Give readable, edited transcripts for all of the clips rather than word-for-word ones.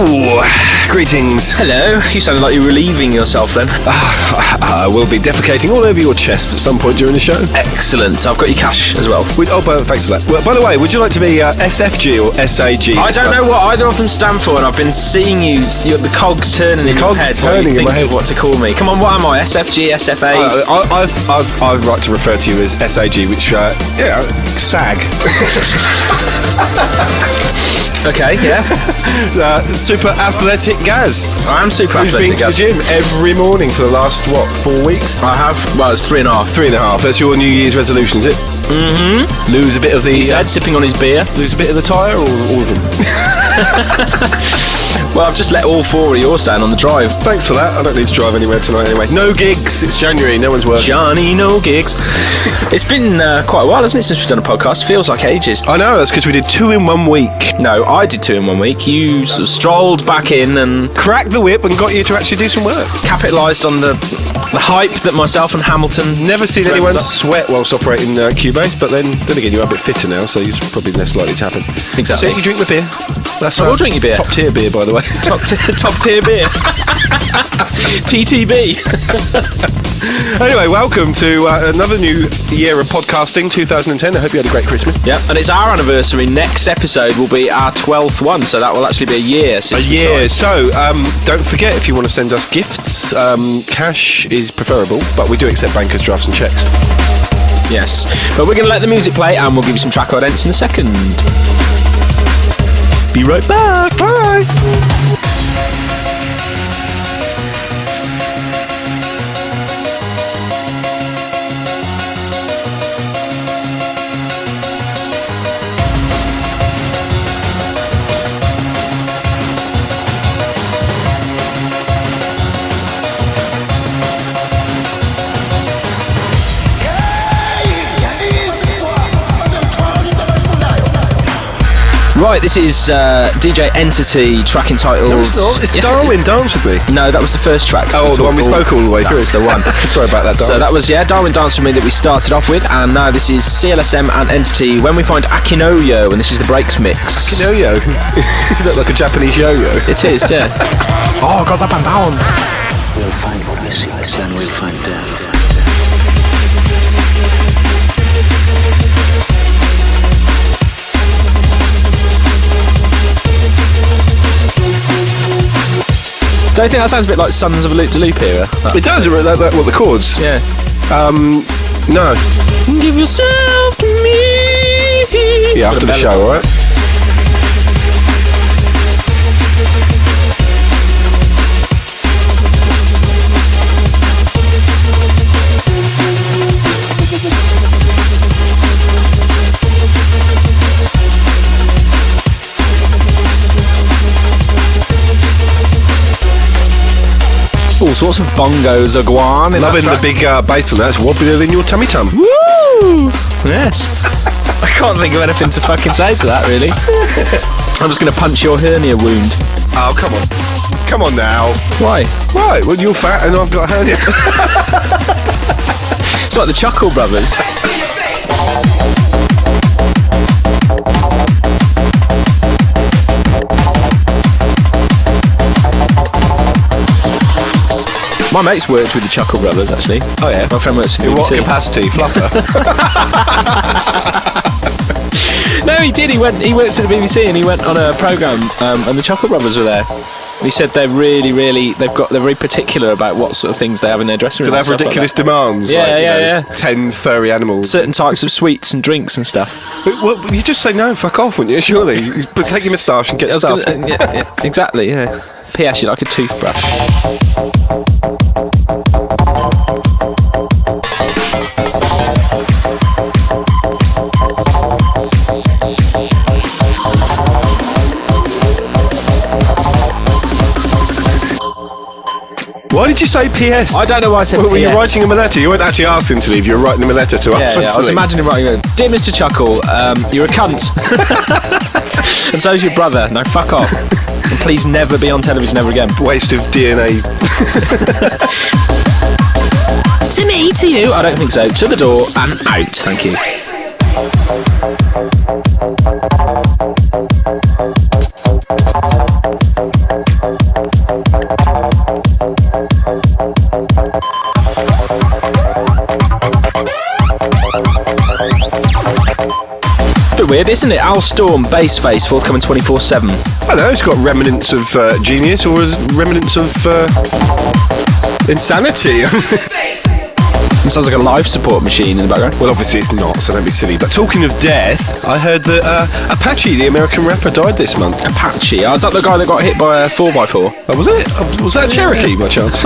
Ooh, greetings. Hello, you sounded like you were relieving yourself then. I will be defecating all over your chest at some point during the show. Excellent, I've got your cash as well. Thanks for that. Well, by the way, would you like to be SFG or SAG? I don't know what either of them stand for, and I've been seeing the cogs turning in your head. Turning in my head. What to call me? Come on, what am I? SFG, SFA? I'd like to refer to you as SAG, which, SAG. Okay, yeah. Super athletic Gaz. I am super Who's athletic been to Gaz. the gym every morning for the last, 4 weeks? I have. Well, it's 3.5. 3.5. That's your New Year's resolution, is it? Mm-hmm. Lose a bit of the... He said, sipping on his beer. Lose a bit of the tyre, or all of them? Well, I've just let all 4 of yours down on the drive. Thanks for that. I don't need to drive anywhere tonight anyway. No gigs. It's January. No one's working. Johnny, no gigs. It's been quite a while, hasn't it, since we've done a podcast? Feels like ages. I know. That's because we did 2 in 1 week. No, I did 2 in 1 week. You sort of strolled back in and cracked the whip and got you to actually do some work. Capitalised on the hype that myself and Hamilton... Never seen anyone sweat whilst operating Cubase, but then again, you're a bit fitter now, so it's probably less likely to happen. Exactly. So you drink the beer. That's I will drink your beer. Top tier beer, by the way. Top tier beer. TTB. Anyway, welcome to another new year of podcasting, 2010. I hope you had a great Christmas. Yeah, and it's our anniversary. Next episode will be our 12th one, so that will actually be a year since we started. So don't forget, if you want to send us gifts, cash is preferable, but we do accept bankers, drafts and cheques. Yes, but we're going to let the music play and we'll give you some track idents in a second. Be right back. Bye. Right, this is DJ Entity, track entitled... No, it's not. It's Darwin, Dance With Me. No, that was the first track. Oh, the one we spoke all the way through. That's the one. Sorry about that, Darwin. So that was, Darwin Dance With Me that we started off with, and now this is CLSM and Entity, When We Find Akinoyo, and this is the Breaks mix. Akinoyo? Is that like a Japanese yo-yo? It is, yeah. Oh, it goes up and down. We'll find Odysseus and we'll find death. Don't you think that sounds a bit like Sons of a Loop-de-Loop era? It does, like the chords. Yeah. No. Give yourself to me. Yeah, after the show, alright? All sorts of bongos are going on. Loving the big bass on that. It's wobbling in your tummy tum. Woo! Yes. I can't think of anything to fucking say to that, really. I'm just going to punch your hernia wound. Oh, come on. Come on now. Why? Right, well, you're fat and I've got a hernia. It's like the Chuckle Brothers. My mate's worked with the Chuckle Brothers, actually. Oh, yeah? My friend works for the In what BBC. capacity? Fluffer? No, he did. He works at the BBC and he went on a programme and the Chuckle Brothers were there. And he said they're they're very particular about what sort of things they have in their dressing room. Do they have ridiculous demands? Yeah, 10 furry animals. Certain types of sweets and drinks and stuff. Well, you just say no, fuck off, wouldn't you? Surely. But take your moustache and get stuff. Yeah, exactly, yeah. P.S. You like a toothbrush. Why did you say P.S.? I don't know why I said Were P.S. you writing him a letter? You weren't actually asked him to leave. You were writing him a letter to us. Yeah, I was imagining writing a Dear Mr. Chuckle, you're a cunt. And so's your brother. Now fuck off. And please never be on television ever again. Waste of DNA. To me, to you, I don't think so. To the door and out. Thank you. weird, isn't it? Al Storm, Bassface, forthcoming 24/7. I don't know, it's got remnants of genius or remnants of insanity. It sounds like a life support machine in the background. Well, obviously it's not, so don't be silly. But talking of death, I heard that Apache, the American rapper, died this month. Apache? Oh, is that the guy that got hit by a 4x4? Oh, was it? Was that Cherokee, by chance?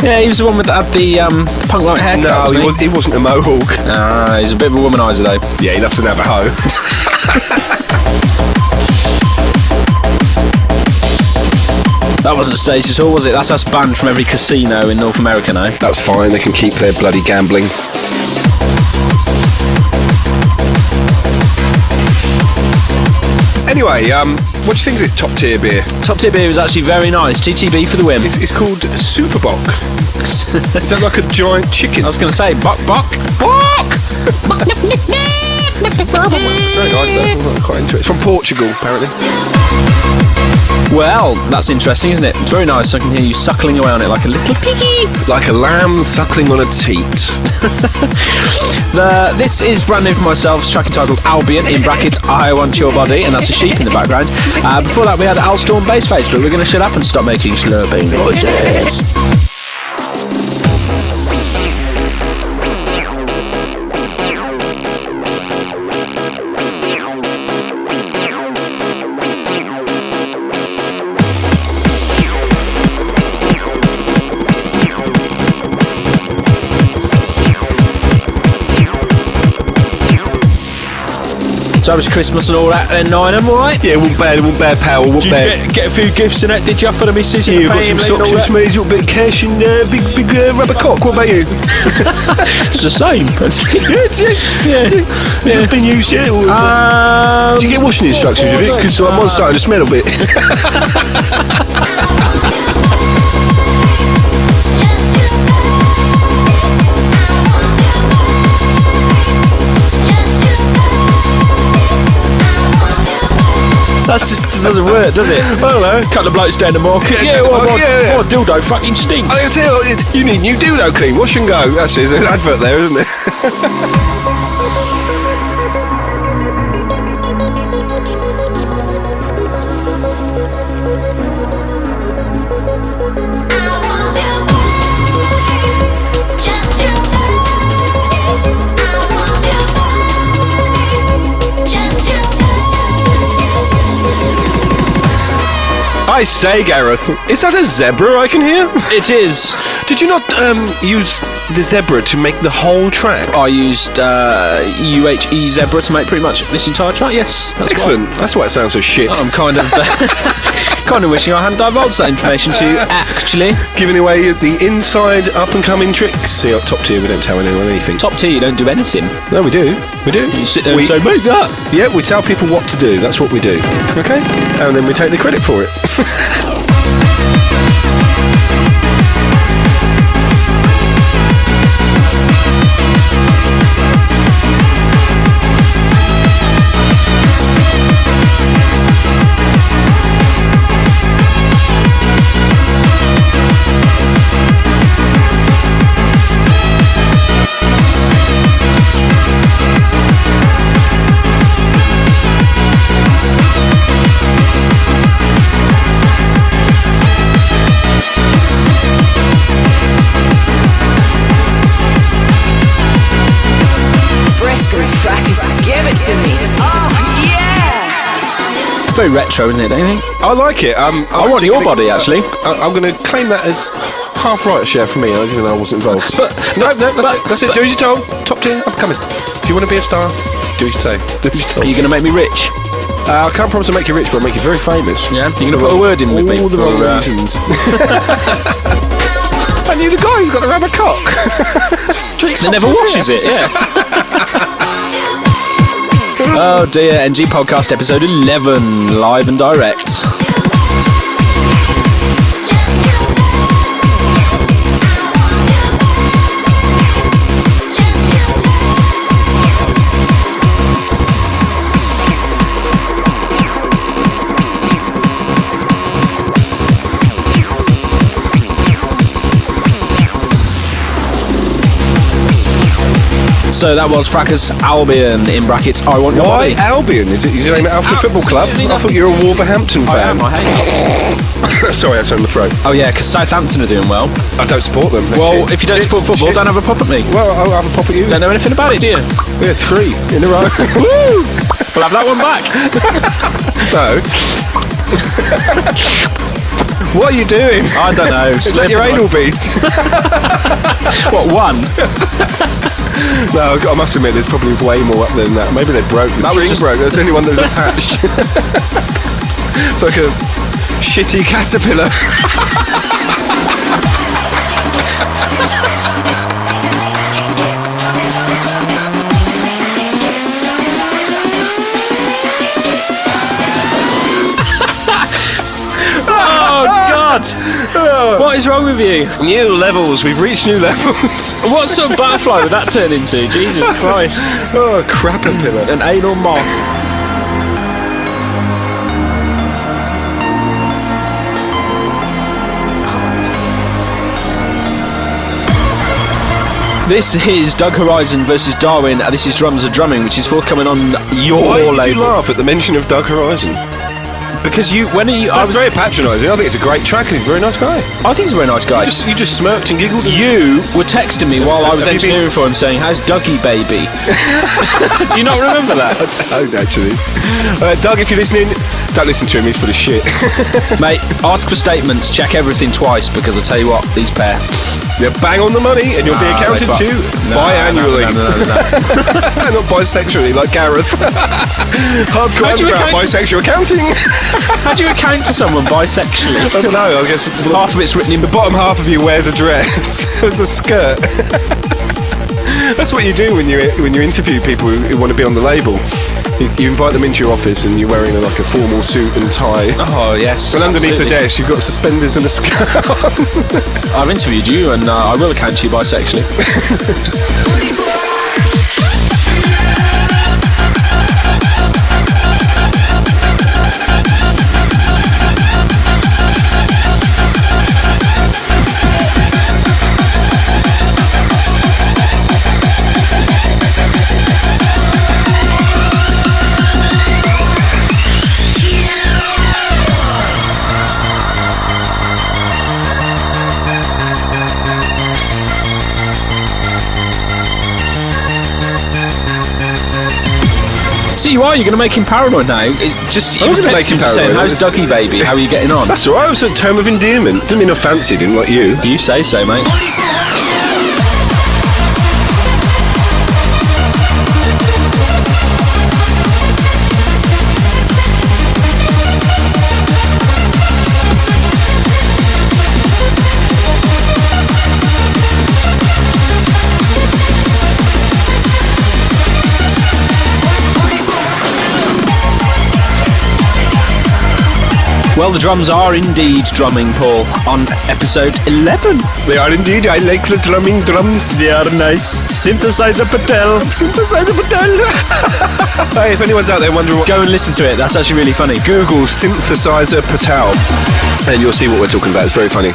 Yeah, he was the one with had the punk like haircut. No, he wasn't a mohawk. Ah, he's a bit of a womanizer though. Yeah, he'd have to have a hoe. That wasn't staged at all, was it? That's us banned from every casino in North America now. That's fine, they can keep their bloody gambling. Anyway, what do you think of this top tier beer? Top tier beer is actually very nice. TTB for the win. It's called Superbock. Is that like a giant chicken? I was going to say, bok. Very nice though, I'm quite into it. It's from Portugal, apparently. Well, that's interesting, isn't it? It's very nice. I can hear you suckling away on it like a little piggy. Like a lamb suckling on a teat. This is brand new for myself. It's a track entitled Albion, in brackets, I Want Your Body, and that's a sheep in the background. Before that, we had Alstorm Bassface, but we're going to shut up and stop making slurping noises. So it was Christmas and all that then, Ninem, alright? Yeah, it wasn't bad, pal, Did you get a few gifts in it? Did you for the missus? Yeah, got some socks and smears, a little bit of cash and big rubber cock. What about you? It's the same. Yeah. Has it been used yet? Did you get washing instructions with it? Because I'm starting to smell a bit. That just doesn't work, does it? I don't know. Couple of blokes down the market. Yeah, more dildo fucking stinks. I tell you need new dildo clean. Wash and go. Actually, there's an advert there, isn't it? I say, Gareth, is that a zebra I can hear? It is. Did you not use the zebra to make the whole track? I used UHE Zebra to make pretty much this entire track, yes. That's excellent. Right. That's why it sounds so shit. I'm kind of kind of wishing I hadn't divulged that information to you, actually. Giving away the inside up-and-coming tricks. See, at Top Tier, we don't tell anyone anything. Top Tier, you don't do anything. No, we do. We do. You sit there and say, make that. Yeah, we tell people what to do. That's what we do. Okay? And then we take the credit for it. Brisk and Fracus, give it to me. Oh, yeah! Very retro, isn't it, don't you think? I like it. I want your body, actually. I'm going to claim that as half right share for me, even though I wasn't involved. But that's it. Do as you're told. Top tier, I'm coming. Do you want to be a star? Do as you say. Do as you're told. Are you going to make me rich? I can't promise to make you rich, but I'll make you very famous. Yeah? You're going to put a word in with me? All the wrong reasons. And you're the guy who's got the rubber cock. That never washes it, yeah. Oh dear, NG Podcast episode 11, live and direct. So that was Fracus Albion in brackets. I want your Why body. Albion? Is it you name it It's after a football club? absolutely I thought you were a Wolverhampton I fan. am. I hate it. Sorry, that's on the throat. Oh yeah, because Southampton are doing well. I don't support them. They're Well, shit. if you don't Shit. support football, Shit. don't have a pop at me. Well, I'll have a pop at you. Don't know anything about it, do you? Yeah, 3 in a row. Woo! We'll have that one back. So, what are you doing? I don't know. Is that your anal beads? What, one? No, I must admit, there's probably way more up there than that. Maybe they broke. The That was string just- broke. That's the only one that was attached. It's like a shitty caterpillar. Oh, God. What is wrong with you? New levels. We've reached new levels. What sort of butterfly would that turn into? Jesus Christ. Oh, crapapilla. An anal moth. This is Doug Horizon versus Darwin. This is Drums Are Drumming, which is forthcoming on your Why did label. you laugh at the mention of Doug Horizon? Because I That's was very patronising. I think it's a great track and he's a very nice guy. I think he's a very nice guy. You just smirked and giggled. You were texting me while I was Have you been- engineering for him saying, "How's Dougie, baby?" Do you not remember that? I don't actually. Doug, if you're listening, don't listen to him. He's full of shit. Mate, ask for statements, check everything twice, because I tell you what, these pair. You're bang on the money and you'll be accounted to biannually. No. Not bisexually like Gareth. Hardcore How do you underground account- bisexual accounting. How do you account to someone bisexually? I don't know. I guess Half of it's written in the bottom half of you wears a dress. It's a skirt. That's what you do when you interview people who want to be on the label. You invite them into your office and you're wearing like a formal suit and tie. Oh, yes. And underneath the absolutely. desk, you've got suspenders and a skirt on. I've interviewed you, and I will account to you bisexually. See, you are. You're going to make him paranoid now. He I'm was gonna make texting him just saying, paranoid. "How's Dougie, baby? How are you getting on?" That's all right. It was a term of endearment. Didn't mean I fancied him like you. You say so, mate. Well, the drums are indeed drumming, Paul, on episode 11. They are indeed. I like the drumming drums. They are nice. Synthesizer Patel. Synthesizer Patel. Hey, if anyone's out there wondering what, Go and listen to it. That's actually really funny. Google Synthesizer Patel and you'll see what we're talking about. It's very funny.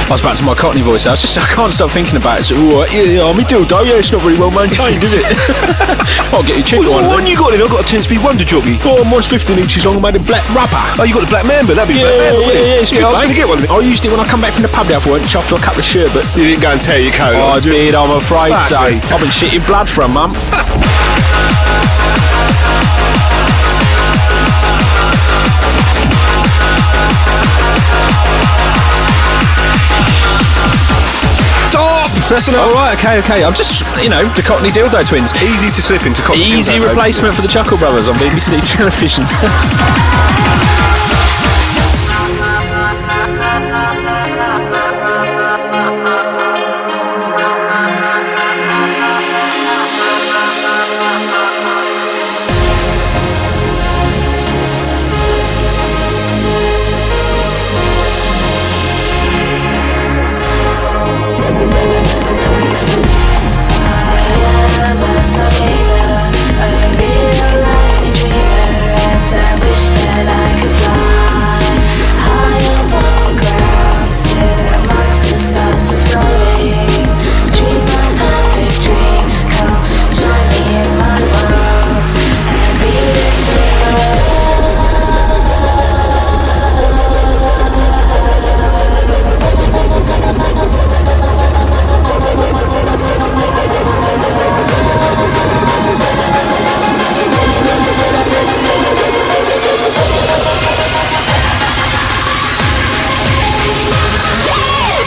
I was back to my Cockney voice. I can't stop thinking about it. So, yeah, me too, though. Yeah, it's not very well maintained, is it? I'll get you cheap one. What you got in? I've got a 10-speed Wonder Jockey. Oh, mine's 15 inches long. I made a black rubber. Oh, you got the Black Mamba. That'd be Black Mamba, wouldn't it? It's good, I was mate. going to get one. I used it when I come back from the pub the other week, after a couple of sherbets. You didn't go and tear your coat. I did, I'm afraid so. Fuck me. I've been shitting blood for a month. Stop! That's enough. All right, okay. I'm just, the Cockney Dildo Twins. Easy to slip into. Easy replacement for the Chuckle Brothers on BBC television.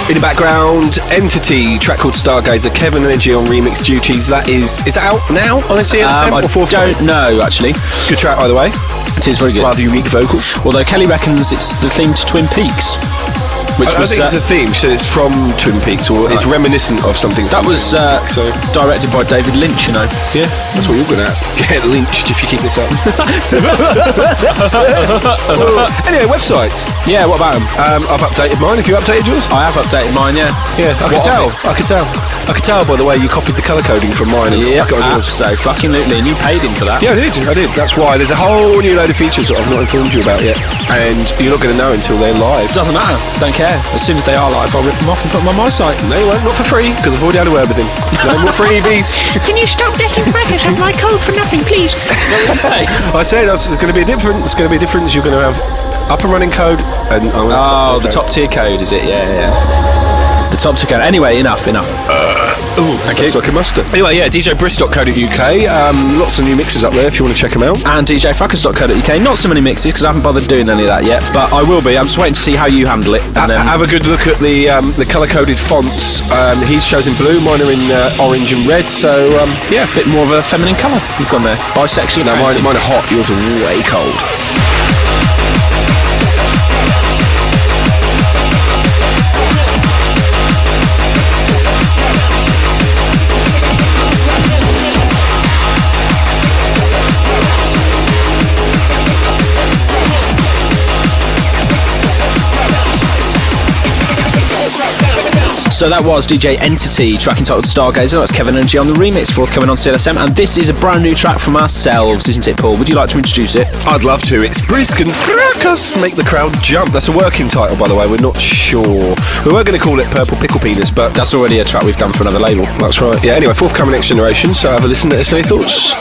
In the background, Entity, track called Stargazer, Kevin Energy on remix duties. That is it out now on CLSM? I don't know, actually. Good track, by the way. It is very good. Rather unique vocal. Although Kelly reckons it's the theme to Twin Peaks. Which I think it's a theme, so it's from Twin Peaks, or it's reminiscent of something. That was directed by David Lynch, you know. Yeah, that's what you're going to get lynched if you keep this up. Anyway, websites. Yeah, what about them? I've updated mine. Have you updated yours? I have updated mine, yeah. Yeah, I could tell by the way you copied the colour coding from mine and stuck it on yours. So fucking literally, and you paid him for that. Yeah, I did. That's why there's a whole new load of features that I've not informed you about yet, and you're not going to know until they're live. It doesn't matter. Don't care. As soon as they are live, I'll rip them off and put them on my site. No, you won't. Not for free, because I've already had a word with him. No more freebies. Can you stop letting Fracus have my code for nothing, please? What did you say? I said there's going to be a difference. It's going to be a difference. You're going to have up and running code, and I'm going to have the top tier code, is it? Yeah. The top tier code. Anyway, enough. Thank you. Like a mustard. Anyway, yeah, djbrisk.co.uk. Lots of new mixes up there if you want to check them out. And djfracus.co.uk. Not so many mixes because I haven't bothered doing any of that yet, but I will be. I'm just waiting to see how you handle it. And have a good look at the colour-coded fonts. He's chosen blue, mine are in orange and red. So yeah, a bit more of a feminine colour you've gone there. Bisexual. No, mine are hot. Yours are way cold. So that was DJ Entity, track entitled Stargazer. That's Kevin Energy on the remix, forthcoming on CLSM. And this is a brand new track from ourselves, isn't it, Paul? Would you like to introduce it? I'd love to. It's Brisk and Fracus, make the crowd jump. That's a working title, by the way. We're not sure. We were going to call it Purple Pickle Penis, but that's already a track we've done for another label. That's right. Yeah, anyway, forthcoming Next Generation. So have a listen. Let us know your thoughts.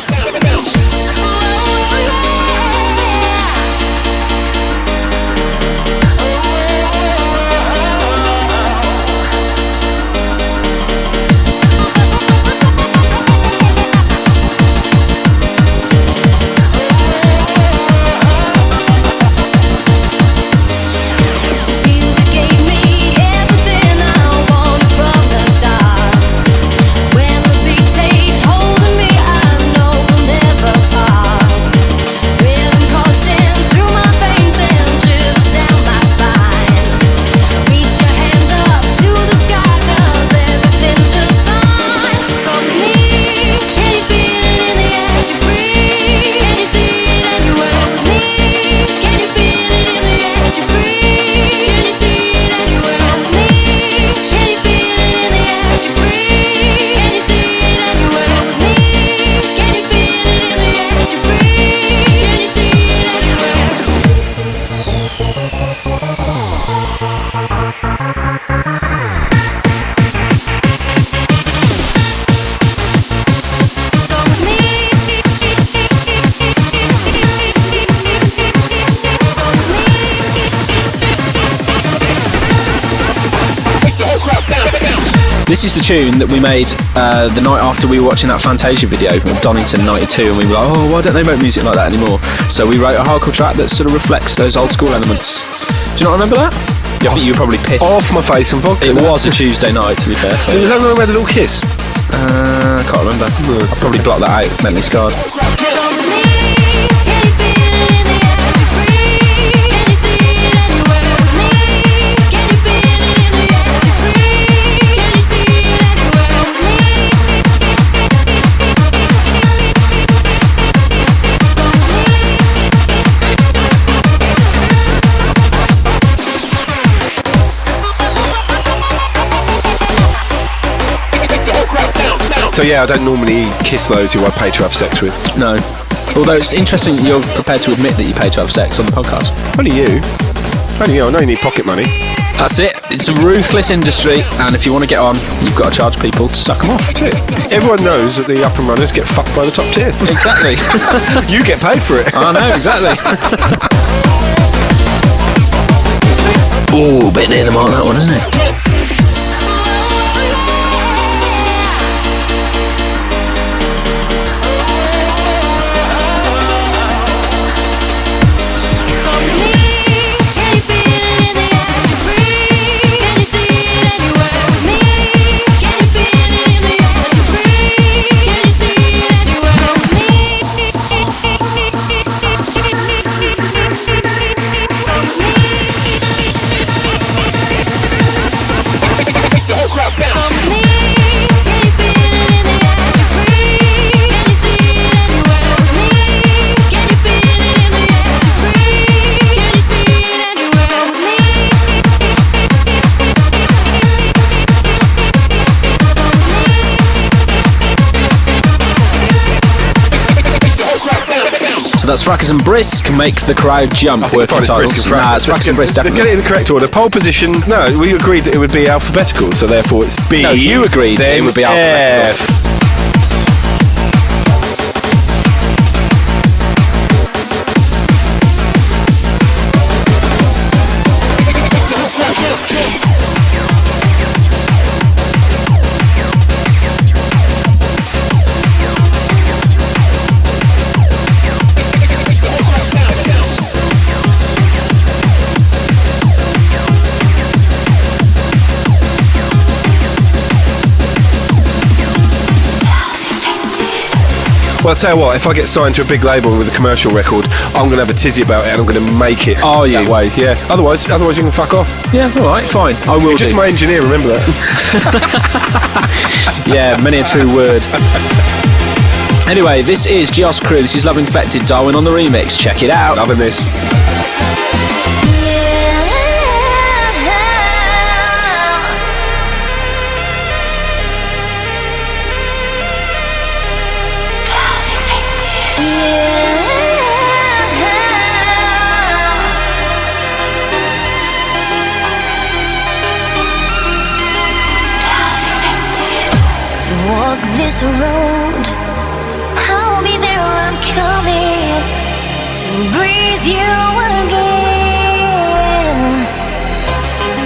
This is the tune that we made the night after we were watching that Fantasia video from Donington 92, and we were like, oh, why don't they make music like that anymore? So we wrote a hardcore track that sort of reflects those old school elements. Do you not remember that? I think you were probably pissed. Off my face and vodka. It was a Tuesday night, to be fair. So. Was that when we had a little kiss? I can't remember. No. I'll probably block that out, mentally scarred. So yeah, I don't normally kiss those who I pay to have sex with. No. Although it's interesting that you're prepared to admit that you pay to have sex on the podcast. Only you. I know you need pocket money. That's it. It's a ruthless industry, and if you want to get on, you've got to charge people to suck them off. That's it. Everyone knows that the up and runners get fucked by the top tier. Exactly. You get paid for it. I know, exactly. Oh, bit near the mark, that one, isn't it? that's Fracus and Brisk, Make the Crowd Jump. I think Working it's titles. Brisk and Fracus. Nah, it's Fracus and Brisk, definitely. Get it in the correct order. Pole position. No, we agreed that it would be alphabetical, so therefore it's B. No, you agreed that it would be alphabetical. F. Well, I'll tell you what, if I get signed to a big label with a commercial record, I'm going to have a tizzy about it and I'm going to make it Are you? that way. Yeah. Otherwise you can fuck off. Yeah, all right, fine. I will You're just my engineer, remember that? Yeah, many a true word. Anyway, this is Gios Crew. This is Love Infected, Darwin on the remix. Check it out. Loving this. Walk this road, I'll be there, I'm coming to breathe you again.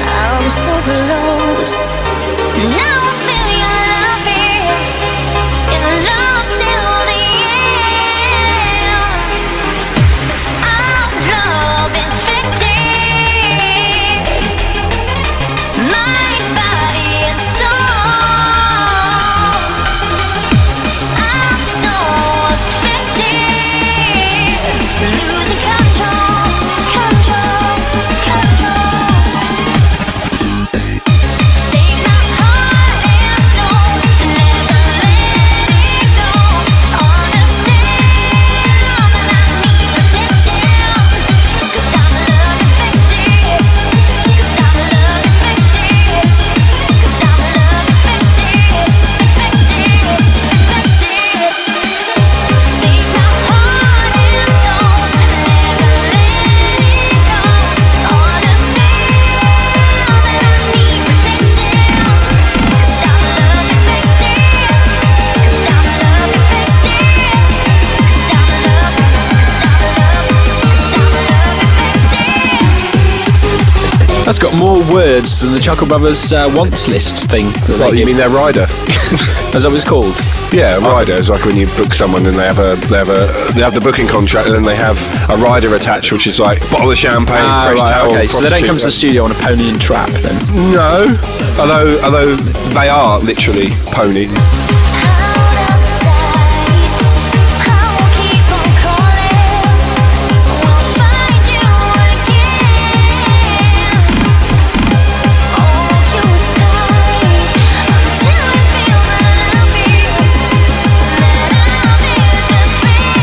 I'm so close, now I feel your love here, in love till the end. I'm love infected, mind, body and soul. Losing control. Take my heart and soul, never let it go. Understand that I need protecting, 'cause I'm love infected. 'Cause I'm love infected. 'Cause I'm love infected. Take my heart and soul, never let it go. Understand that I need protecting, 'cause I'm love infected. 'Cause I'm love infected. 'Cause I'm love infected. That's got more words than the Chuckle Brothers wants list thing. That What, they you give. mean their rider? Is that what it's called? Yeah, a rider is like when you book someone and they have the booking contract and then they have a rider attached, which is like bottle of champagne, fresh towel. Okay, so they don't come to the prostitute. studio on a pony and trap then? No, although they are literally pony. Out of sight, I will keep on calling. We'll find you again. Hold you tight until we feel the love here. Then I'll be the friend.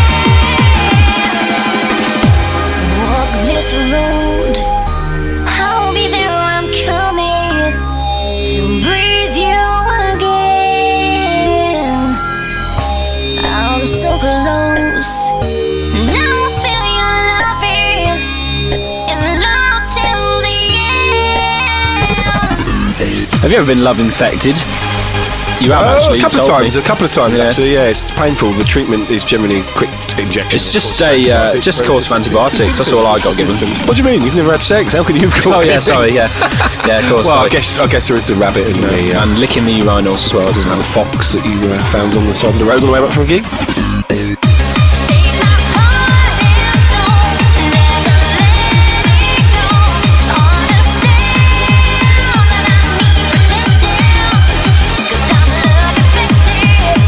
Walk this road, I'll be there, I'm coming to breathe you again. I'm so close, now I feel your love here, in love till the end. Have you ever been love infected? You have actually. a couple told of times. me. A couple of times Yeah. actually. Yeah, it's painful. The treatment is generally quick injection. It's just a course of antibiotics. That's all I got given. What do you mean? You've never had sex? How can you have got Oh yeah, anything? sorry, yeah, yeah, of course. Well, sorry. I guess there is the rabbit and the And licking the urinals as well, doesn't the it? fox that you found on the side of the road on the way back from a gig. Take my heart and soul, never let it go. Understand that I need protecting, 'cause I'm love infected.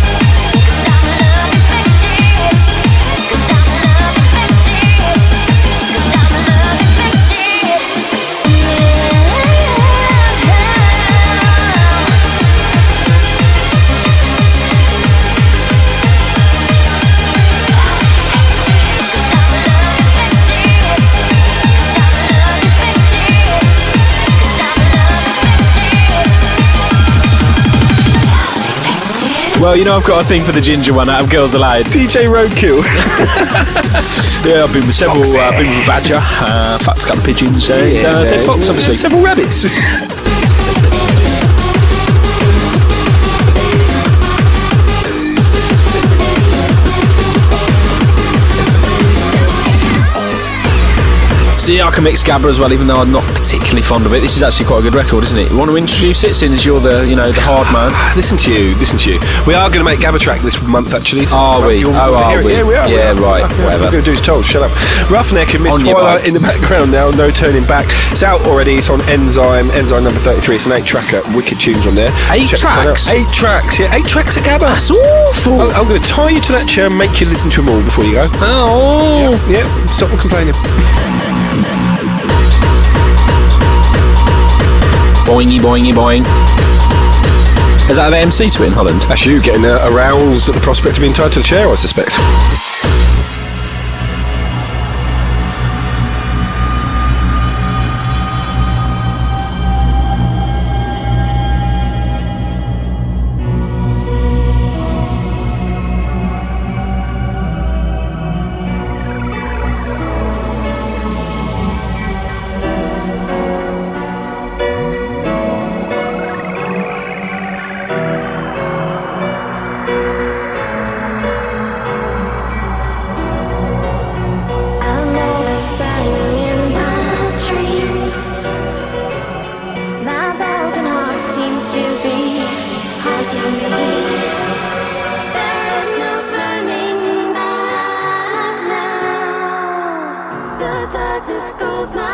'Cause I'm love infected. 'Cause I'm love infected. 'Cause I'm love infected. Well, you know, I've got a thing for the ginger one out of Girls Aloud. DJ Roadkill. Yeah, I've been with several. I've been with Badger, Fat's got the pigeons, Dead Fox, obviously. Several rabbits. See, I can mix Gabba as well, even though I'm not particularly fond of it. This is actually quite a good record, isn't it? You want to introduce it, seeing as you're the, the hard man? Listen to you. We are going to make Gabba track this month, actually. So Are we? Are we? Yeah, we are. Yeah, right. Whatever. We're going to do is told. Shut up. Roughneck and Miss On your Twilight bike. in the background now. No turning back. It's out already. It's on Enzyme number 33. It's an 8-tracker. Wicked tunes on there. 8 Check that out. tracks? 8 tracks. Yeah, 8 tracks at Gabba. That's awful. I'm going to tie you to that chair and make you listen to them all before you go. Oh. Yeah, stop complaining. Boingy, boingy, boing. Is that the MC to it in Holland? That's you getting aroused at the prospect of being tied to the chair, I suspect. I'm always dying in my dreams. My broken heart seems to be haunting me. There is no turning back now. The darkness calls my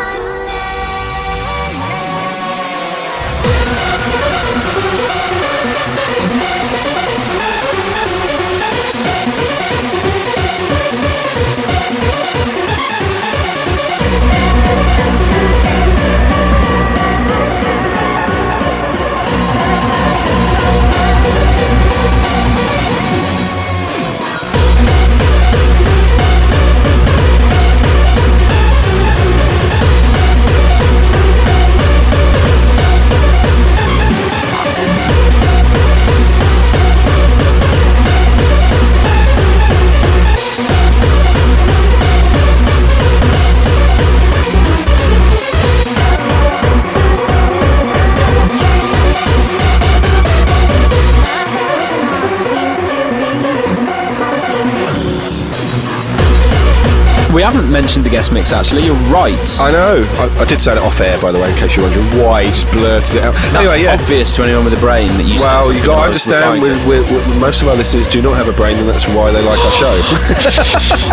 We haven't mentioned the guest mix, actually. You're right. I know. I did say it off air, by the way, in case you're wondering why he just blurted it out. That's Anyway, yeah. obvious to anyone with a brain that you. Well, said you something got to and I was understand, replying. most of our listeners do not have a brain, and that's why they like our show.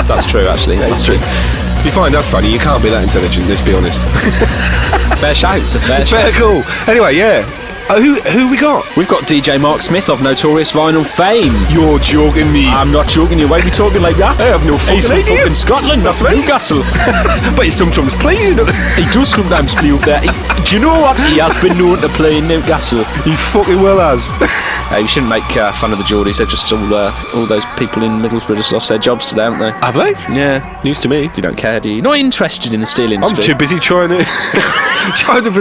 That's true, actually. It's true. You find that's funny. You can't be that intelligent. Let's be honest. Fair shout. It's a fair shout. Fair cool. Anyway, yeah. Who we got? We've got DJ Mark Smith of Notorious Vinyl fame. You're joking me. I'm not joking you. Why are you talking like that? I have no He's fucking from idea. fucking Scotland, not That's right. Newcastle. But he sometimes plays, you know. He does sometimes play up there. Do you know what? He has been known to play in Newcastle. He fucking well has. You shouldn't make fun of the Geordies. They're just all those people in Middlesbrough just lost their jobs today, haven't they? Have they? Yeah. News to me. You don't care, do you? Not interested in the steel I'm industry. too busy trying to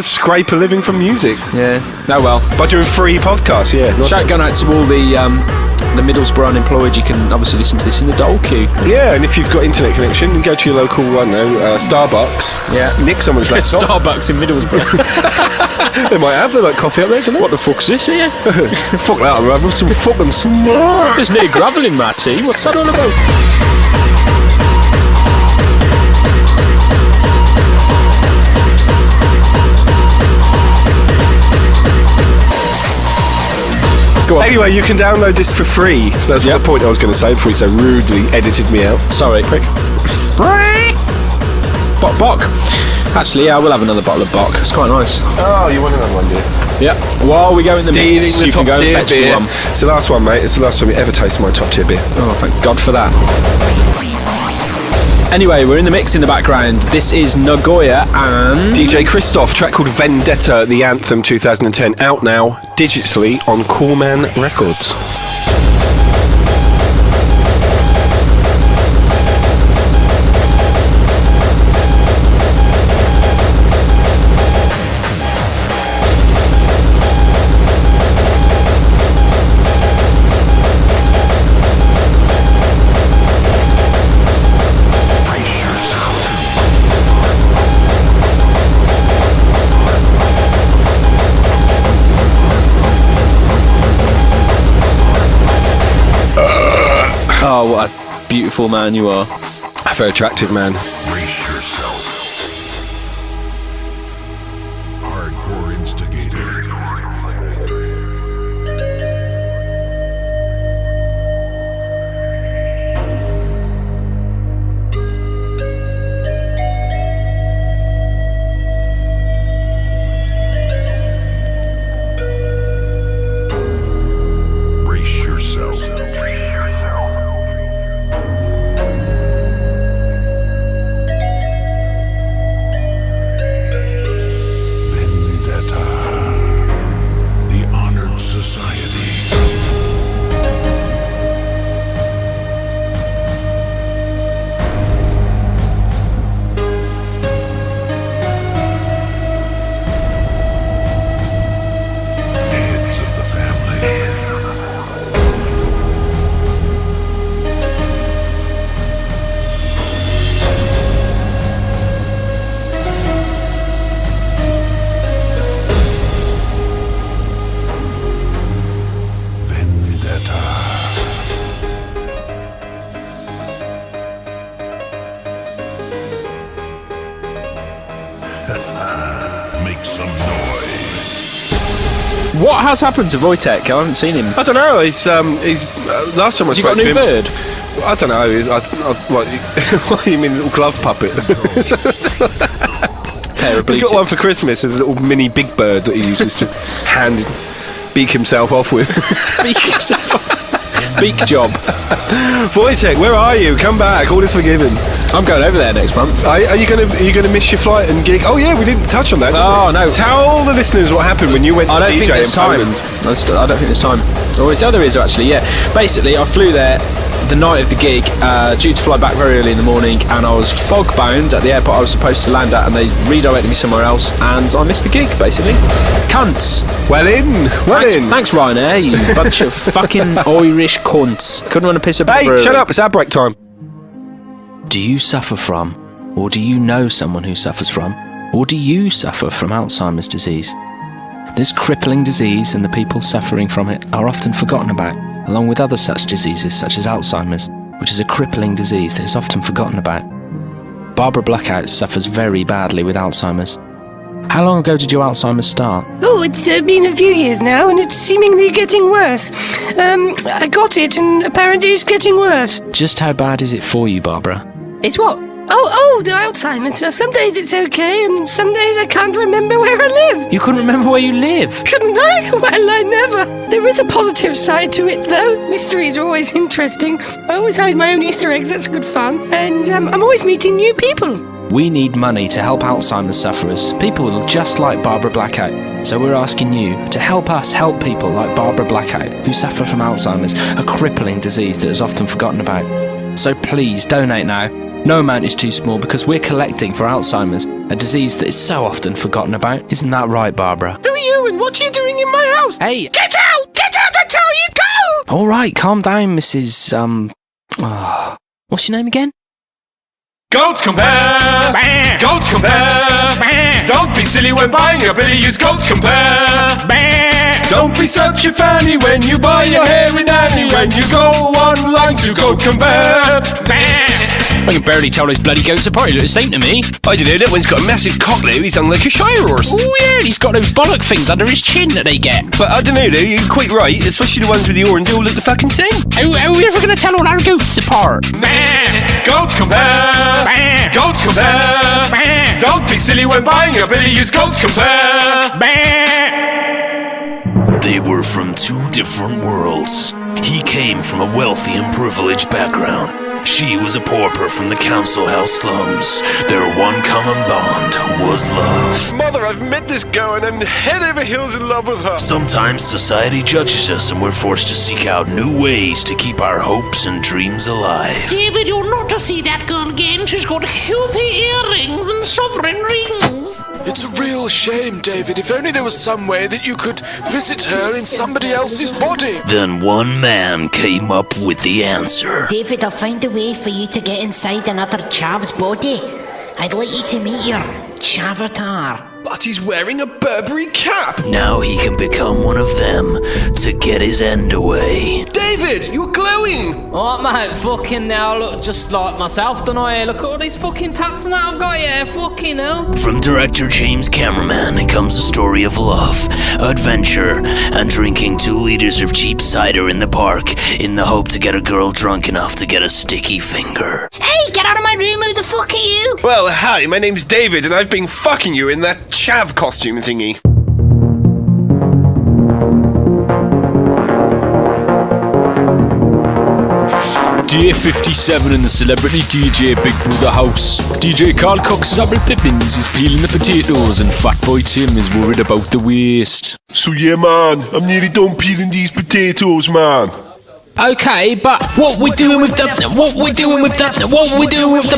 scrape a living from music. Yeah. Oh well. By doing free podcasts, yeah. Shout going out to all the Middlesbrough unemployed. You can obviously listen to this in the dole queue. Yeah, and if you've got internet connection, go to your local, I don't know, Starbucks. Yeah. Nick someone's laptop. Starbucks in Middlesbrough. They might have like coffee up there, don't they? What the fuck's this here? Fuck that, I'm having some fucking smart. There's no gravel in my tea. What's that all about? Go on. Anyway, you can download this for free. So that's the point I was going to say before you so rudely edited me out. Sorry. Prick. Bock. Actually, yeah, I will have another bottle of Bock. It's quite nice. Oh, you want another one, do you? Yeah. While we go in the mix, Stealing the you can top go and tier fetch me beer. one. It's the last one, mate. It's the last time you ever tasted my top tier beer. Oh, thank God for that. Anyway, we're in the mix in the background. This is Nagoya and DJ Christoph, track called Vendetta, the Anthem 2010, out now digitally on Coolman Records. Oh, what a beautiful man you are. A very attractive man. Brace yourself. Hardcore instigator. Brace yourself. Vendetta. The Honored Society. Heads of the family. Vendetta. Make some noise. What has happened to Wojtek? I haven't seen him. I don't know. He's last time I Has he spoke got a to new him. bird? I don't know. What you mean, little glove puppet? Pair of blue He got one tips. for Christmas, a little mini Big Bird that he uses to beak himself off with. Beak himself up. Beak job. Wojtek, where are you? Come back. All is forgiven. I'm going over there next month. Are you gonna miss your flight and gig? Oh yeah, we didn't touch on that. did Oh, we? no. Tell the listeners what happened when you went to I don't think DJ in there's time. Poland. I don't think there's time. Or there is actually, yeah. Basically, I flew there the night of the gig, due to fly back very early in the morning, and I was fog bound at the airport I was supposed to land at, and they redirected me somewhere else, and I missed the gig, basically. Cunts. Well in. Thanks, Ryanair, you bunch of fucking Irish cunts. Couldn't run a piss up. Hey, shut up! It's our break time. Do you suffer from, or do you know someone who suffers from, or do you suffer from Alzheimer's disease? This crippling disease and the people suffering from it are often forgotten about, along with other such diseases such as Alzheimer's, which is a crippling disease that is often forgotten about. Barbara Blackout suffers very badly with Alzheimer's. How long ago did your Alzheimer's start? Oh, it's been a few years now, and it's seemingly getting worse. I got it, and apparently it's getting worse. Just how bad is it for you, Barbara? It's what? Oh, the Alzheimer's. Some days it's okay, and some days I can't remember where I live. You couldn't remember where you live? Couldn't I? Well, I never. There is a positive side to it, though. Mysteries are always interesting. I always hide my own Easter eggs. That's good fun. And I'm always meeting new people. We need money to help Alzheimer's sufferers, people just like Barbara Blackout. So we're asking you to help us help people like Barbara Blackout who suffer from Alzheimer's, a crippling disease that is often forgotten about. So please donate now. No amount is too small because we're collecting for Alzheimer's, a disease that is so often forgotten about. Isn't that right, Barbara? Who are you, and what are you doing in my house? Hey! Get out! Get out, I tell you! Go! All right, calm down, Mrs. What's your name again? Goats compare. Goats compare. Don't be silly when buying a Billy. Use Goats compare. Don't be such a fanny when you buy your hairy nanny. When you go online to Goat compare. I can barely tell those bloody goats apart. He looks the same to me. I don't know, that one's got a massive cock though. He's hung like a Shire horse. Oh yeah, and he's got those bollock things under his chin that they get. But I don't know though, you're quite right, especially the ones with the horns, they all look the fucking same. How are we ever going to tell all our goats apart? Goats compare. Goats compare. Don't be silly when buying a Billy. Use Goats compare. They were from two different worlds. He came from a wealthy and privileged background. She was a pauper from the council house slums. Their one common bond was love. Mother, I've met this girl and I'm head over heels in love with her. Sometimes society judges us and we're forced to seek out new ways to keep our hopes and dreams alive. David, you're not to see that girl again. She's got Cupid earrings and sovereign rings. It's a real shame, David. If only there was some way that you could visit her in somebody else's body. Then one man came up with the answer. David, I'll find a way for you to get inside another chav's body. I'd like you to meet your chavatar. But he's wearing a Burberry cap. Now he can become one of them to get his end away. David, you're glowing. Alright, mate, fucking now, look just like myself, don't I? Look at all these fucking tats and that I've got here, fucking hell. From director James Cameraman comes a story of love, adventure, and drinking 2 liters of cheap cider in the park in the hope to get a girl drunk enough to get a sticky finger. Hey, get out of my room, who the fuck are you? Well, hi, my name's David, and I've been fucking you in that chav costume thingy. Day 57 in the celebrity DJ Big Brother house. DJ Carl Cox's Apple Pippins is peeling the potatoes and Fatboy Tim is worried about the waste. So yeah, man, I'm nearly done peeling these potatoes, man. Okay, but what we doing with the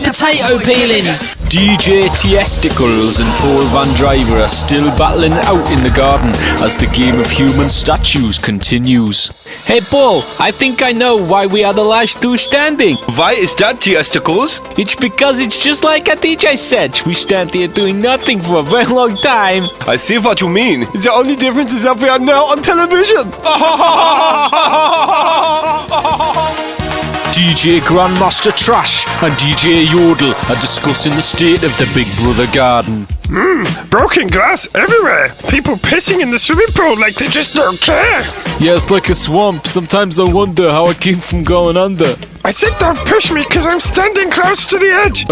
potato peelings? DJ Tiesticles and Paul Van Driver are still battling out in the garden as the game of human statues continues. Hey Paul, I think I know why we are the last 2 standing. Why is that, Tiesticles? It's because it's just like a DJ set. We stand here doing nothing for a very long time. I see what you mean. The only difference is that we are now on television. DJ Grandmaster Trash and DJ Yodel are discussing the state of the Big Brother garden. Broken glass everywhere. People pissing in the swimming pool like they just don't care. Yeah, it's like a swamp. Sometimes I wonder how I keep from going under. I said don't push me because I'm standing close to the edge.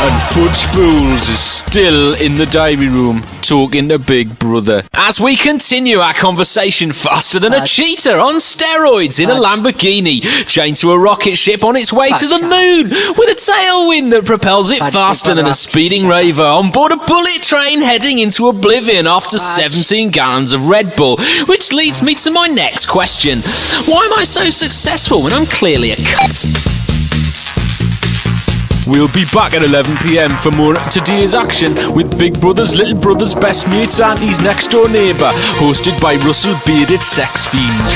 And Fudge Fools is still in the diary room talking to Big Brother. As we continue our conversation faster than a cheetah on steroids in a Lamborghini, chained to a rocket ship on its way to the moon, with a tailwind that propels it faster than a speeding raver on board a bullet train heading into oblivion after 17 gallons of Red Bull. Which leads me to my next question. Why am I so successful when I'm clearly a cunt? We'll be back at 11 PM for more of today's action with Big Brother's little brother's best mate's auntie's next door neighbour, hosted by Russell Bearded Sex Fiend.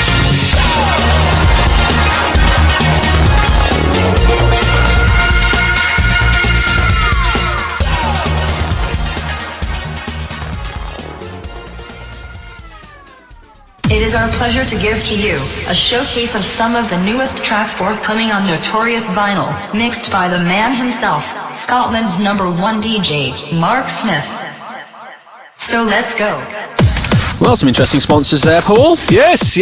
It is our pleasure to give to you a showcase of some of the newest tracks forthcoming on Notorious Vinyl, mixed by the man himself, Scotland's #1 DJ, Mark Smith. So let's go. Well, some interesting sponsors there, Paul. Yes.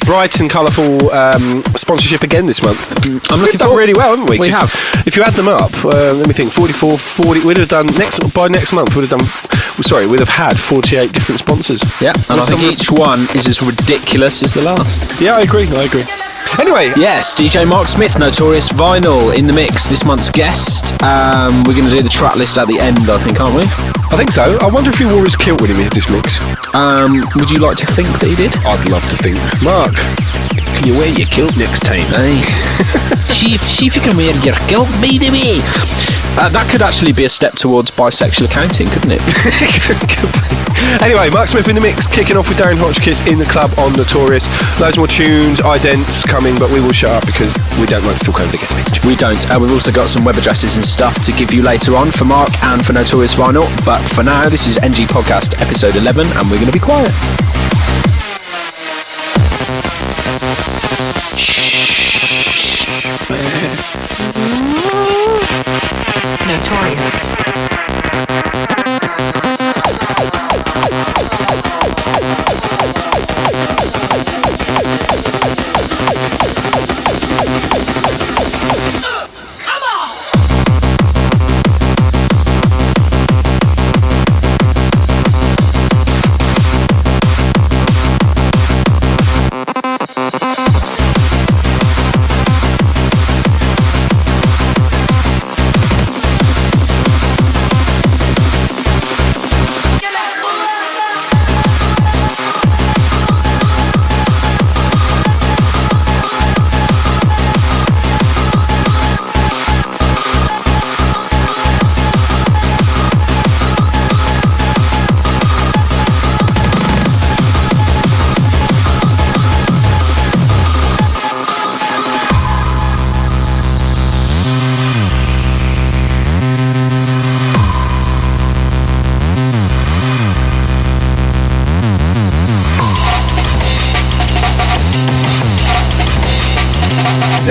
Bright and colourful sponsorship again this month. We've done really well, haven't we? We have. If you add them up, let me think, 44, 40, we'd have done, by next month, we'd have had 48 different sponsors. Yeah, and I think each one is as ridiculous as the last. Yeah, I agree. Anyway. Yes, DJ Mark Smith, Notorious Vinyl, in the mix. This month's guest. We're going to do the track list at the end, I think, aren't we? I think so. I wonder if he wore his kilt when he made this mix. Would you like to think that he did? I'd love to think. Mark, can you wear your kilt next time? Hey. see if you can wear your kilt, by the way. That could actually be a step towards bisexual accounting, couldn't it? Anyway, Mark Smith in the mix, kicking off with Darren Hotchkiss in the club on Notorious. Loads more tunes, idents coming, but we will shut up because we don't like to talk over the guest mix. We don't. We've also got some web addresses and stuff to give you later on for Mark and for Notorious Vinyl. But for now, this is NG Podcast episode 11, and we're going to be quiet. Notorious.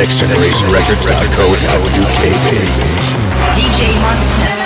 nextgenerationrecords.co.uk, baby. DJ Mark Smith.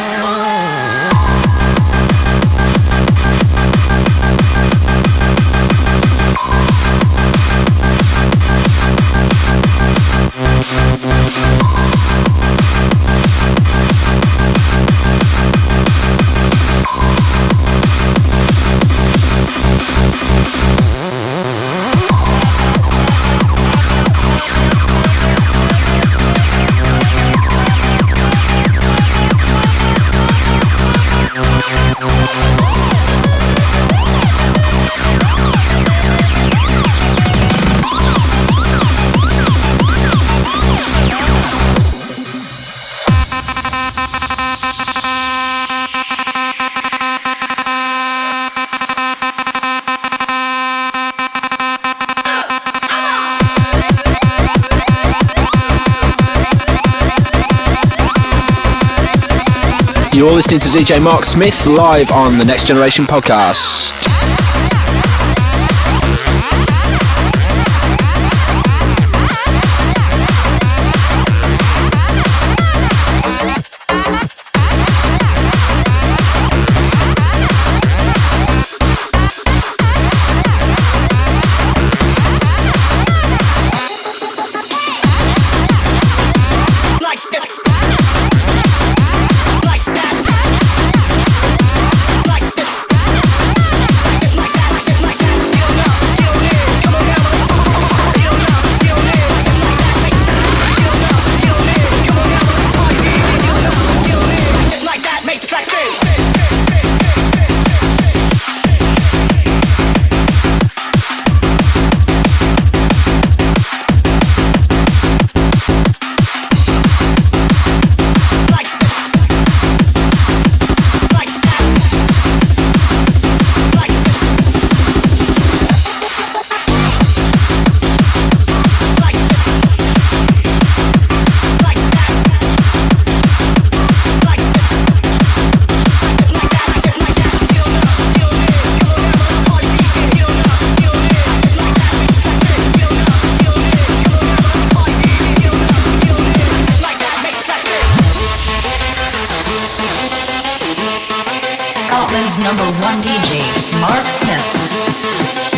You're listening to DJ Mark Smith live on the Next Generation podcast. Scotland's number one DJ, Mark Smith.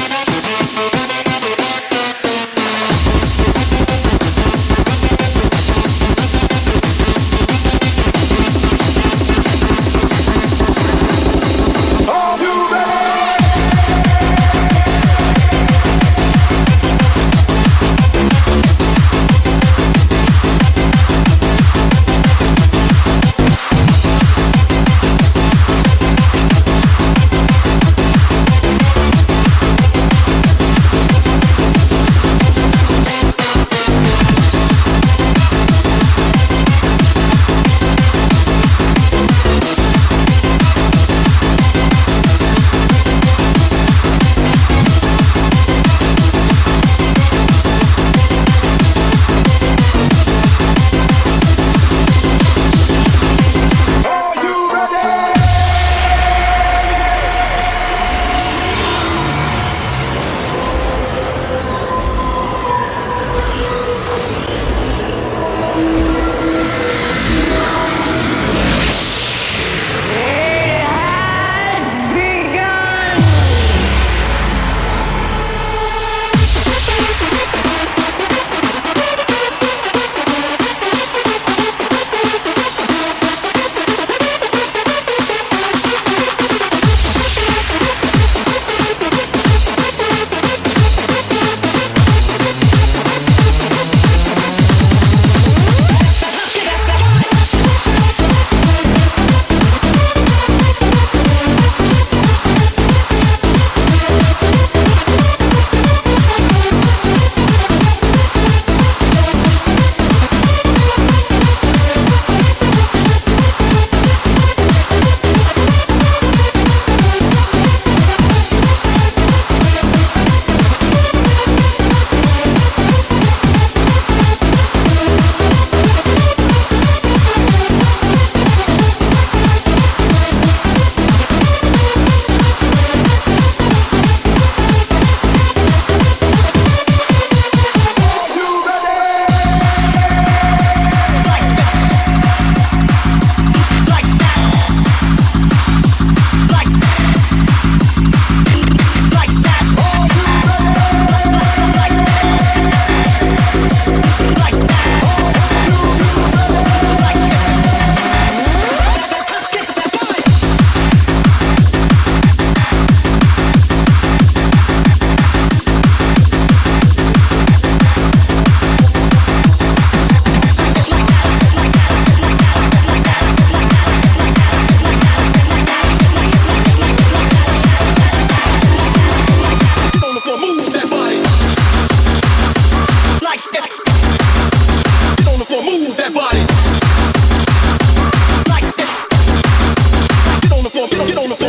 Right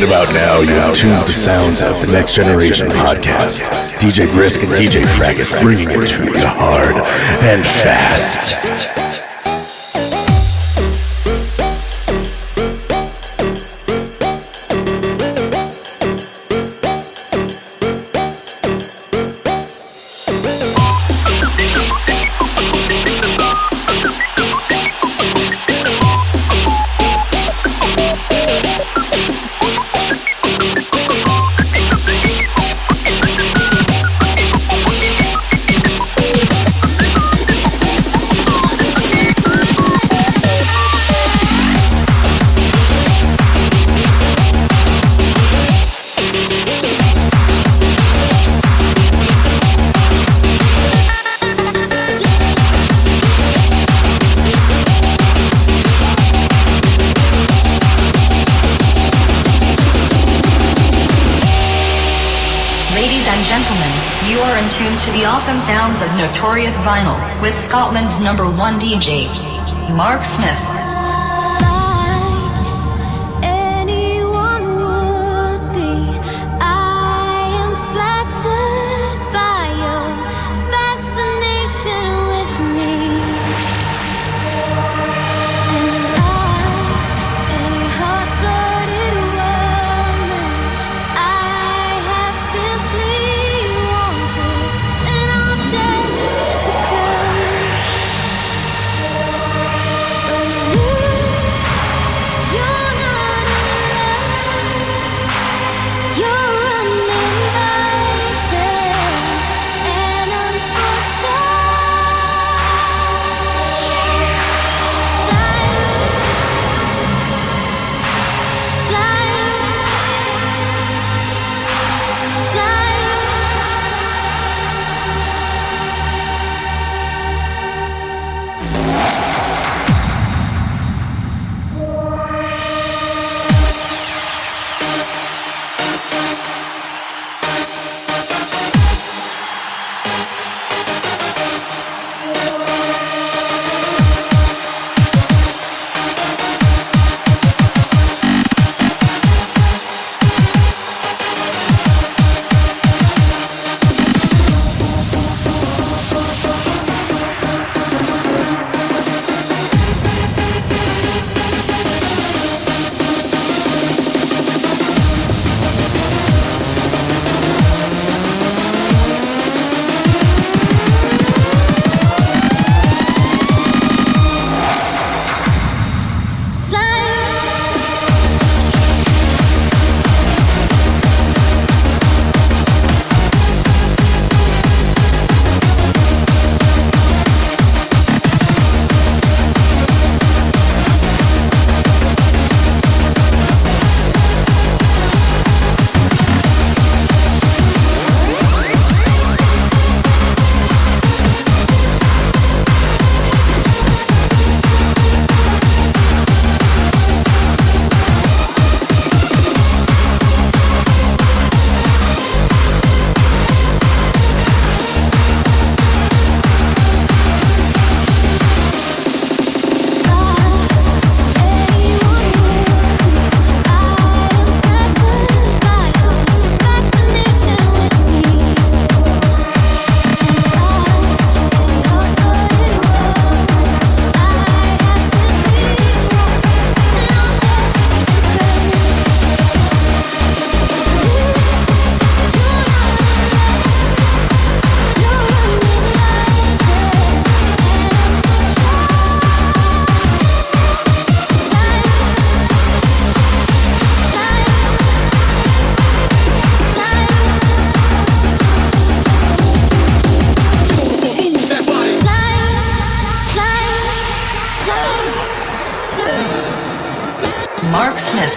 about now, you're tuned to the sounds of the Next Generation podcast. DJ Brisk and DJ Fracus bringing it to you hard and fast. To the awesome sounds of Notorious Vinyl with Scotland's #1 DJ, Mark Smith. Mark Smith.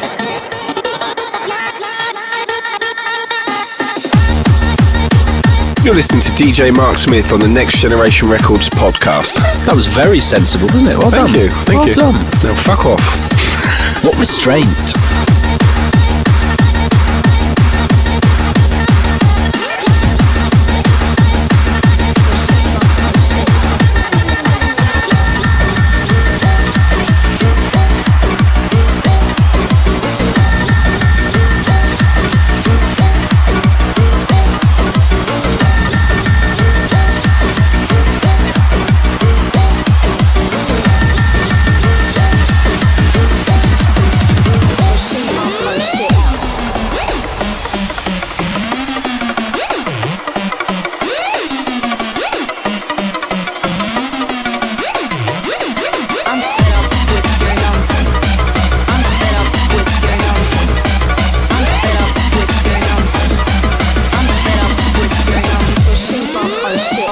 You're listening to DJ Mark Smith on the Next Generation Records podcast. That was very sensible, wasn't it? Well done. Thank you. Thank you. Well done. Now fuck off. What restraint.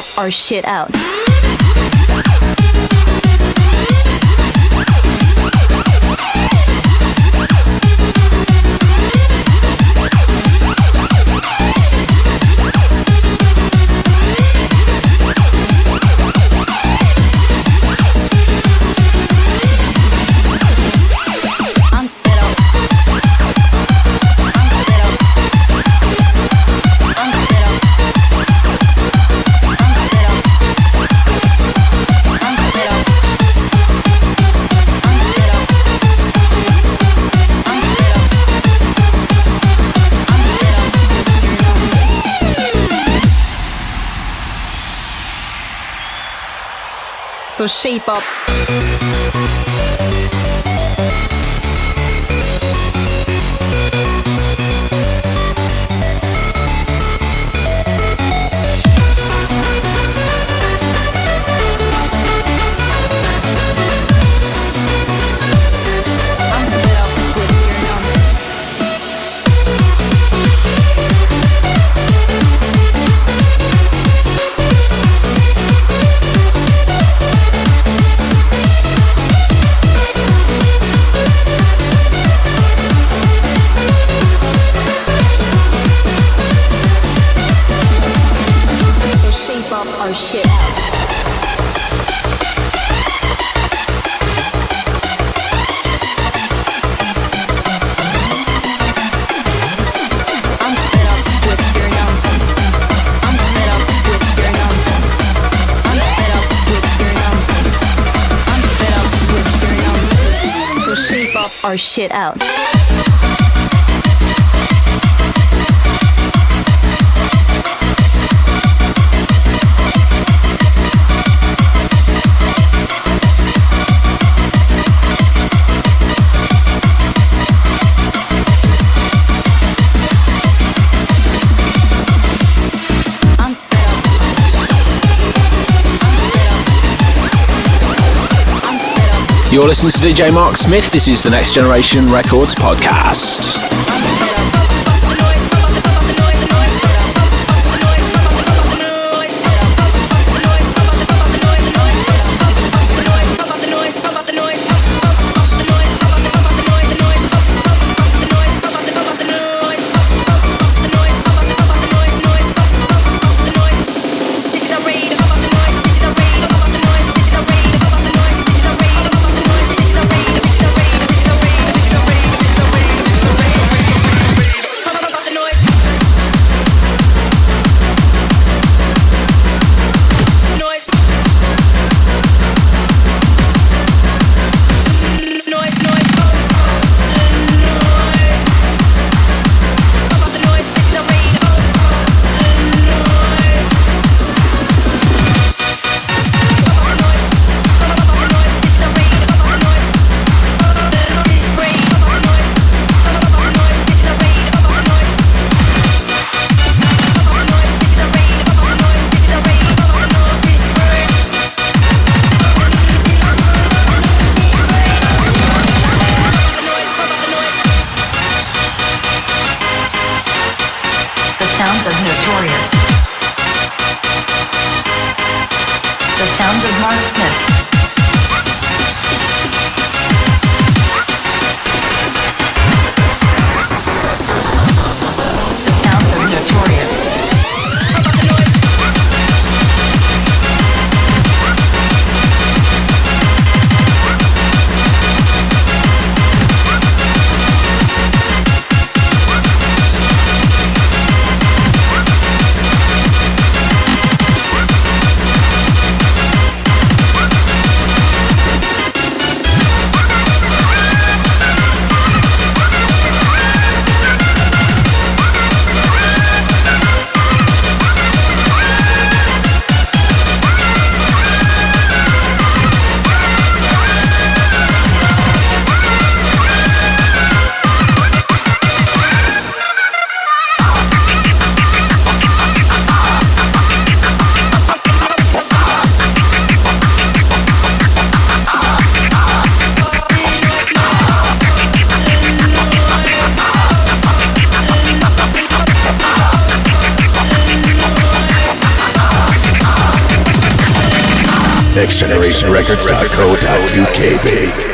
up or shit out. So shape up. Or shit out. I'm fed up with your nonsense. I'm fed up with your nonsense. I'm fed up with your nonsense. I'm fed up with your nonsense. So shape up or shit out. You're listening to DJ Mark Smith. This is the Next Generation Records podcast. sounds of Notorious. The sounds of Mark Smith. The sounds of Notorious. nextgenerationrecords.co.uk, baby.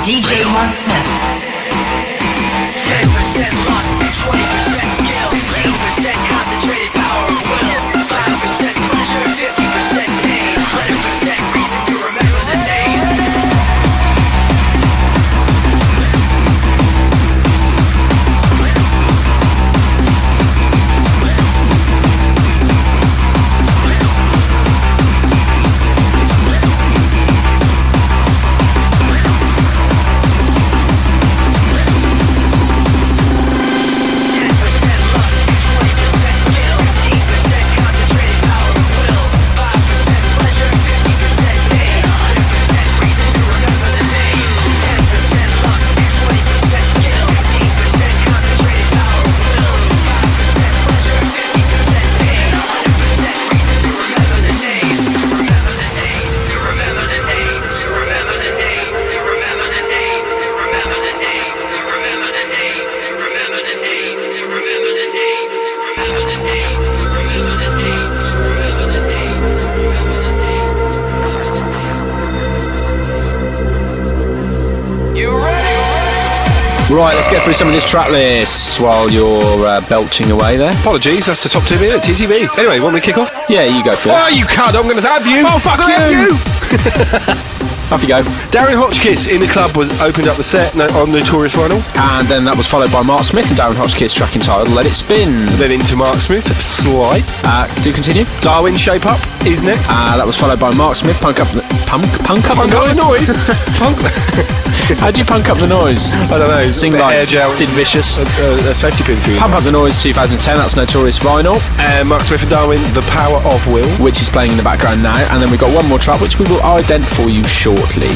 DJ Mark Smith. 10% luck, 20% skill, 15% concentrated power of will, 5% pleasure, 50% pain, 100% reason to remember the name. Right, let's get through some of this track list while you're belching away there. Apologies, that's the top 2 minutes, TTV. Anyway, want me to kick off? Yeah, you go for it. Oh, you cunt, I'm going to have you. Oh, fuck you. Off you go. Darren Hotchkiss in the club opened up the set on Notorious Vinyl. And then that was followed by Mark Smith and Darren Hotchkiss, track entitled Let It Spin. Then into Mark Smith, Sly. Do continue. Darwin, Shape Up, is next. That was followed by Mark Smith, Punk Up the Noise. How'd you punk up the noise? I don't know. Sing like Sid Vicious. A safety pin for you. Pump Up the Noise 2010, that's Notorious Vinyl. Mark Smith and Darwin, The Power of Will. Which is playing in the background now. And then we've got one more track which we will ident for you shortly.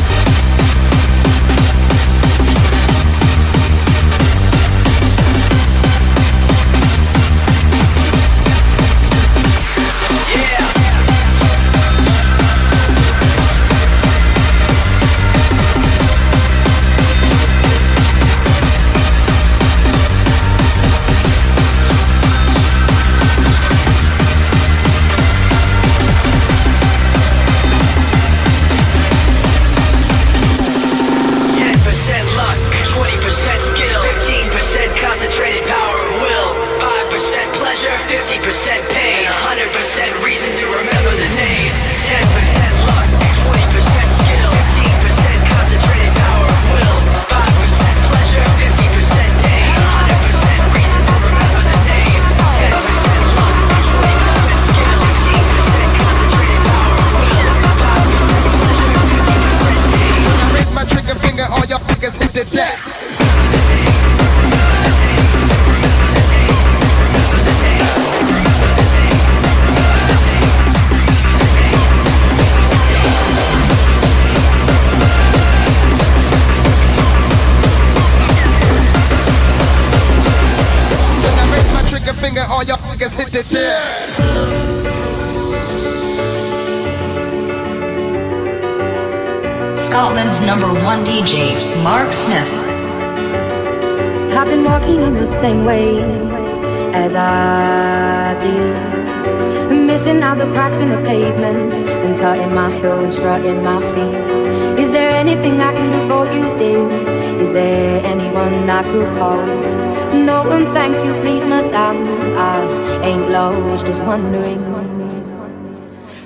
Scotland's #1 DJ, Mark Smith. I've been walking in the same way as I did, missing out the cracks in the pavement and tutting my heel and strutting my feet. Is there anything I can do for you, dear? Is there anyone I could call? No, and thank you, please, madame. I ain't lost, just wondering.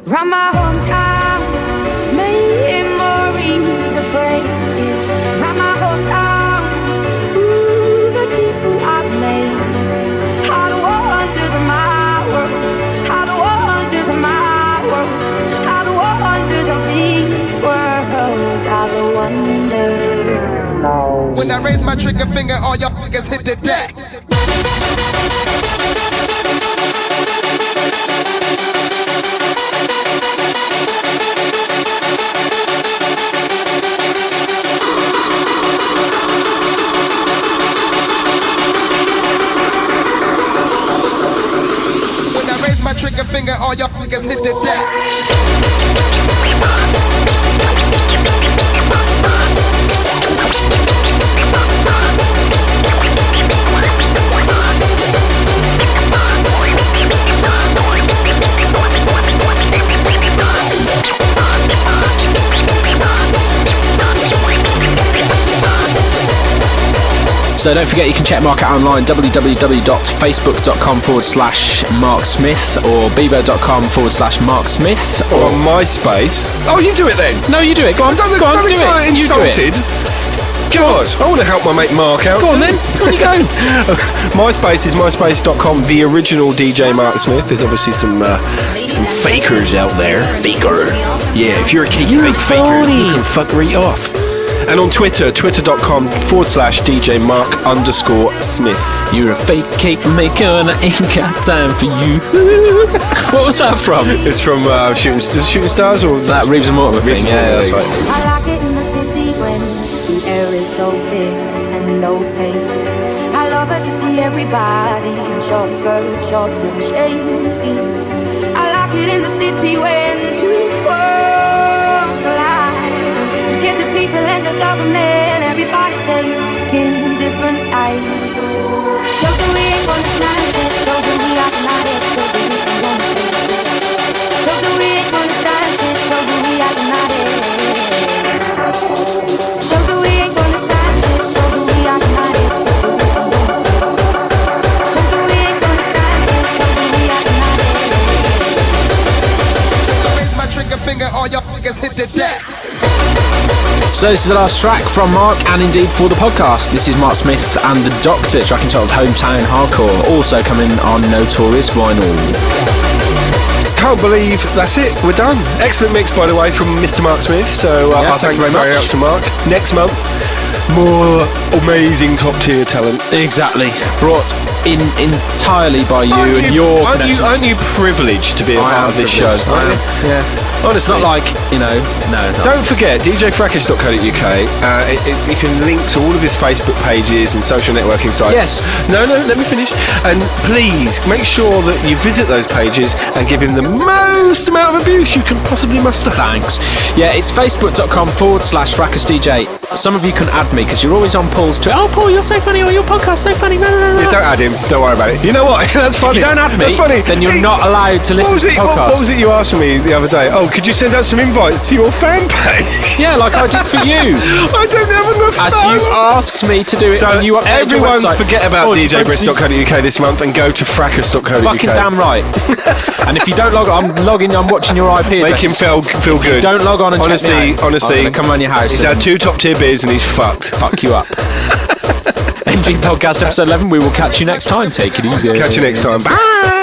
Round my hometown, memories of phrase. Round my hometown, ooh, the people I've made. How the wonders of my world, how the wonders of my world, how the wonders of this world, how the wonders. When I raise my trigger finger, all y'all niggas hit the deck. When I raise my trigger finger, all y'all niggas hit the deck. So don't forget you can check Mark out online, www.facebook.com/Mark Smith or bebo.com/Mark Smith or on MySpace. Oh, you do it then? No, you do it. Go on, go on, do it. You do it. God, I want to help my mate Mark out. Go on then, on you go. MySpace is myspace.com, the original DJ Mark Smith. There's obviously some fakers out there. Faker. Yeah, if you're a fake faker, you can fuck right off. And on Twitter, twitter.com/DJ Mark_Smith. You're a fake cake maker and I ain't got time for you. What was that from? It's from Shooting Stars or that Reeves and Mortimer thing. Yeah, that's right. I like it in the city when the air is so thick and opaque. I love it to see everybody in short skirts, shorts and shades. I like it in the city when two worlds collide. You get the people and the government, everybody taking different sides. So do we ain't gonna stand it, so do we are not it, so do we ain't gonna stand it. So do we ain't gonna stand it, so do we are not it. So do we ain't gonna stand it, so do we are not it. So do we ain't gonna stand it, so do we are not it. Raise my trigger finger, all y'all niggas hit the deck. So this is the last track from Mark and indeed for the podcast. This is Mark Smith and the Doctor, track entitled Hometown Hardcore, also coming on Notorious Vinyl. Can't believe that's it, we're done. Excellent mix, by the way, from Mr. Mark Smith. So our thanks very much to Mark. Next month, more amazing top tier talent. Exactly. Brought in entirely by you and your connections. Aren't you privileged to be a part of this show? Yeah. Honestly, it's not like, no. Don't forget, djfracus.co.uk. You can link to all of his Facebook pages and social networking sites. Yes. No, let me finish. And please, make sure that you visit those pages and give him the most amount of abuse you can possibly muster. Thanks. Yeah, it's facebook.com/FracusDJ. Some of you can add me because you're always on Paul's Twitter. Oh, Paul, you're so funny, or your podcast's so funny. No. Yeah, don't add him. Don't worry about it. You know what? That's funny. If you don't add me, that's funny. Then you're not allowed to listen to the podcast. What was it you asked me the other day? Oh, could you send out some invites to your fan page? Yeah, like I did for you. I don't have enough As fun. you asked me to do it, so and you updated your everyone website. Forget about djbrisk.co.uk this month and go to fracus.co.uk. Fucking damn right. And if you don't log on, I'm watching your IP address. Make him feel good. Don't log on and honestly, check me out. honestly, I'm gonna come around your house. He's had 2 top tier beers and he's fucked. Fuck you up. NG Podcast episode 11. We will catch you next time. Take it easy. Catch you next time. Bye.